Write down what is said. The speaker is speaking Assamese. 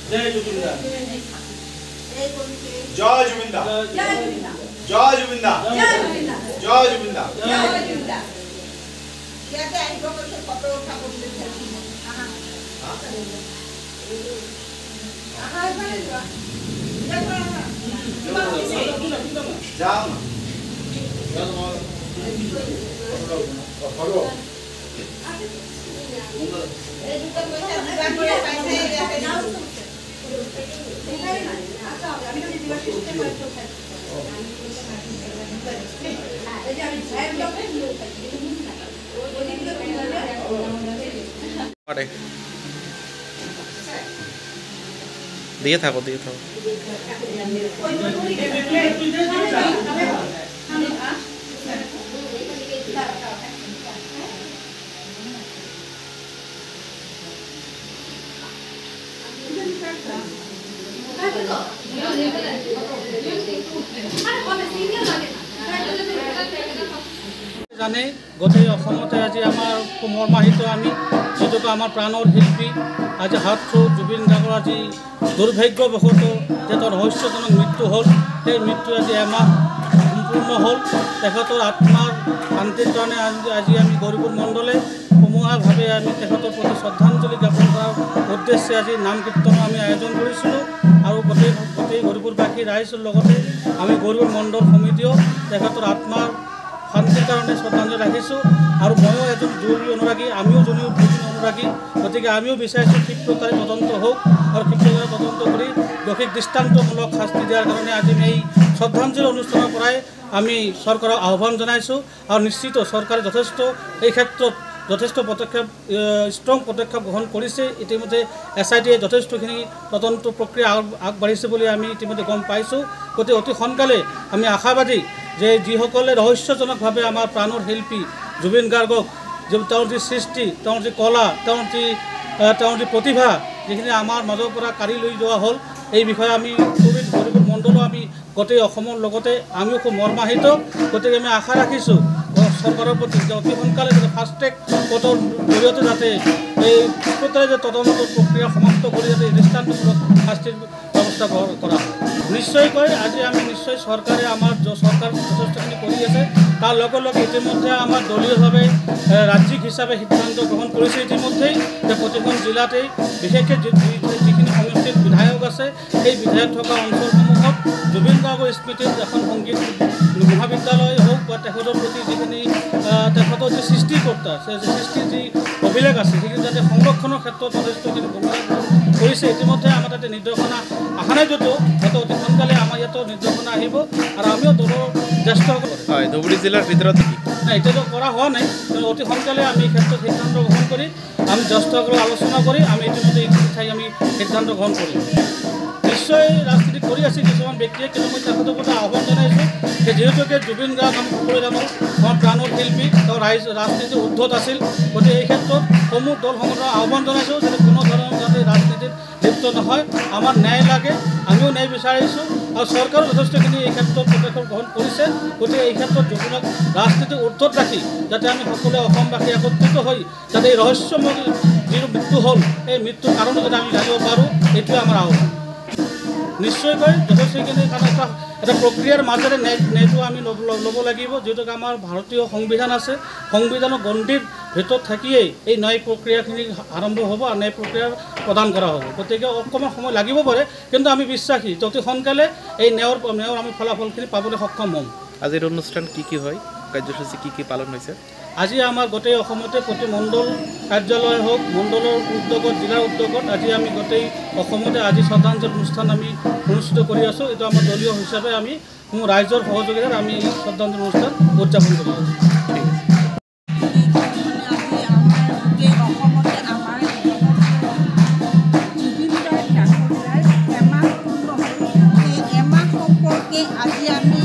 জয় জুবিনদা জয় জুবিনদা জয় জুবিনদা জয় জুবিনদা ইয়াতে আহিব কৈছে ফটো উঠাব বুলি যাও দিয়ে থাকো জানে গোটেই অসমতে আজি আমাৰ মৰ্মাহিত আমি যিটোকে আমাৰ প্ৰাণৰ শিল্পী আজি হাত জুবিন গাৰ্গৰ আজি দুৰ্ভাগ্যবশত যে তেওঁৰ ৰহস্যজনক মৃত্যু হ'ল। সেই মৃত্যু আজি এমাহ সম্পূৰ্ণ হ'ল। তেখেতৰ আত্মাৰ শান্তিৰ কাৰণে আজি আমি গৌৰীপুৰ মণ্ডলে সমূহীয়াভাৱে আমি তেখেতৰ প্ৰতি শ্ৰদ্ধাঞ্জলি জ্ঞাপন কৰাৰ উদ্দেশ্যে আজি নাম কীৰ্তনৰ আমি আয়োজন কৰিছিলোঁ আৰু গোটেই গৌৰীপুৰবাসী ৰাইজৰ লগতে আমি গৌৰীপুৰ মণ্ডল সমিতিও তেখেতৰ আত্মাৰ শান্তিৰ কাৰণে শ্ৰদ্ধাঞ্জলি ৰাখিছোঁ। আৰু ময়ো এজন জৰুৰী অনুৰাগী, আমিও জৰুৰী অনুৰাগী, গতিকে আমিও বিচাৰিছোঁ ক্ষিপ্ৰতাৰে তদন্ত হওক আৰু ক্ষিপ্ৰতাৰে তদন্ত কৰি দোষীক দৃষ্টান্তমূলক শাস্তি দিয়াৰ কাৰণে আজি এই শ্ৰদ্ধাঞ্জলি অনুষ্ঠানৰ পৰাই আমি চৰকাৰক আহ্বান জনাইছোঁ। আৰু নিশ্চিত চৰকাৰে এই ক্ষেত্ৰত যথেষ্ট পদক্ষেপ ষ্ট্ৰং পদক্ষেপ গ্ৰহণ কৰিছে। ইতিমধ্যে SITয়ে যথেষ্টখিনি তদন্ত প্ৰক্ৰিয়া আগবাঢ়িছে বুলি আমি ইতিমধ্যে গম পাইছোঁ। গতিকে অতি সোনকালে আমি আশাবাদী যে যিসকলে ৰহস্যজনকভাৱে আমাৰ প্ৰাণৰ শিল্পী জুবিন গাৰ্গক তেওঁৰ যি সৃষ্টি, তেওঁৰ যি কলা, তেওঁৰ যি প্ৰতিভা যিখিনি আমাৰ মাজৰ পৰা কাঢ়ি লৈ যোৱা হ'ল, এই বিষয়ে আমি গৌৰীপুৰ মণ্ডলো আমি গোটেই অসমৰ লগতে আমিও খুব মৰ্মাহিত। গতিকে আমি আশা ৰাখিছোঁ চৰকাৰৰ প্ৰতি যে অতি সোনকালে যাতে ফাষ্ট ট্ৰেক কোৰ্টৰ জৰিয়তে যাতে এই ক্ষিপ্ৰতাৰে যে তদন্ত প্ৰক্ৰিয়া সমাপ্ত কৰি যাতে দৃষ্টান্তমূলক শাস্তিৰ ব্যৱস্থা গ্ৰহণ কৰা হয়। নিশ্চয়কৈ আজি আমি চৰকাৰে চৰকাৰ যথেষ্টখিনি কৰি আছে। তাৰ লগে লগে ইতিমধ্যে আমাৰ দলীয়ভাৱে ৰাজ্যিক হিচাপে সিদ্ধান্ত গ্ৰহণ কৰিছে ইতিমধ্যেই যে প্ৰতিখন জিলাতেই বিশেষকৈ যিখিনি সমষ্টিত বিধায়ক আছে সেই বিধায়ক থকা অঞ্চলসমূহত জুবিন গাৰ্গৰ স্মৃতিত এখন সংগীত মহাবিদ্যালয় হওক বা তেখেতৰ প্ৰতি যিখিনি তেখেতৰ যি সৃষ্টিকৰ্তা সৃষ্টিৰ যি অভিলেখ আছে সেইখিনি যাতে সংৰক্ষণৰ ক্ষেত্ৰত যথেষ্টখিনি ভূমিকা কৰিছে। ইতিমধ্যে আমাৰ তাতে নিৰ্দেশনা অহা নাই যদিও অতি সোনকালে আমাৰ ইয়াতো নিৰ্দেশনা আহিব আৰু আমিও দলৰ জ্যেষ্ঠ হয় ধুবুৰী জিলাৰ ভিতৰত নাই এতিয়াতো কৰা হোৱা নাই, কিন্তু অতি সোনকালে আমি এই ক্ষেত্ৰত সিদ্ধান্ত গ্ৰহণ কৰি আমি জ্যেষ্ঠসকলক আলোচনা কৰি আমি ইতিমধ্যে এইখিনি ঠাই আমি সিদ্ধান্ত গ্ৰহণ কৰিম। নিশ্চয় ৰাজনীতি কৰি আছে কিছুমান ব্যক্তিয়ে, কিন্তু মই তেখেতৰ কথা আহ্বান জনাইছোঁ যে যিহেতুকে জুবিন গাৰ্গ আমি সকলোৱে জানো তেওঁৰ প্ৰাণৰ শিল্পী, তেওঁ ৰাজনীতিৰ ঊৰ্ধত আছিল। গতিকে এই ক্ষেত্ৰত সমূহ দলসমূহক আহ্বান জনাইছোঁ যাতে কোনো ধৰণৰ যাতে ৰাজনীতিত লিপ্ত নহয়। আমাৰ ন্যায় লাগে, আমিও ন্যায় বিচাৰিছোঁ আৰু চৰকাৰো যথেষ্টখিনি এই ক্ষেত্ৰত পদক্ষেপ গ্ৰহণ কৰিছে। গতিকে এই ক্ষেত্ৰত জুবিনক ৰাজনীতিৰ ঊৰ্ধত ৰাখি যাতে আমি সকলোৱে অসমবাসী একত্ৰিত হৈ যাতে এই ৰহস্যময় যিটো মৃত্যু হ'ল এই মৃত্যুৰ কাৰণটো যাতে আমি জানিব পাৰোঁ, এইটোৱে আমাৰ আহ্বান। নিশ্চয়কৈ যথেষ্টখিনি কাৰণ এটা প্ৰক্ৰিয়াৰ মাজেৰে ন্যায়টো আমি ল'ব লাগিব। যিহেতুকে আমাৰ ভাৰতীয় সংবিধান আছে, সংবিধানৰ গণ্ডিৰ ভিতৰত থাকিয়েই এই ন্যায় প্ৰক্ৰিয়াখিনি আৰম্ভ হ'ব আৰু ন্যায় প্ৰক্ৰিয়া প্ৰদান কৰা হ'ব। গতিকে অকণমান সময় লাগিব পাৰে, কিন্তু আমি বিশ্বাসী যে অতি সোনকালে এই ন্যায়ৰ আমি ফলাফলখিনি পাবলৈ সক্ষম হ'ম। আজিৰ অনুষ্ঠান কি হয়, কাৰ্যসূচী কি পালন হৈছে? আজি আমাৰ গোটেই অসমতে প্ৰতি মণ্ডল কাৰ্যালয় হওক, মণ্ডলৰ উদ্যোগত, জিলাৰ উদ্যোগত আজি আমি গোটেই অসমতে আজি শ্ৰদ্ধাঞ্জলি অনুষ্ঠান আমি অনুষ্ঠিত কৰি আছোঁ। এইটো আমাৰ দলীয় হিচাপে আমি ৰাইজৰ সহযোগিতাত আমি শ্ৰদ্ধাঞ্জলি অনুষ্ঠান উদযাপন কৰি আছোঁ। আজি আমি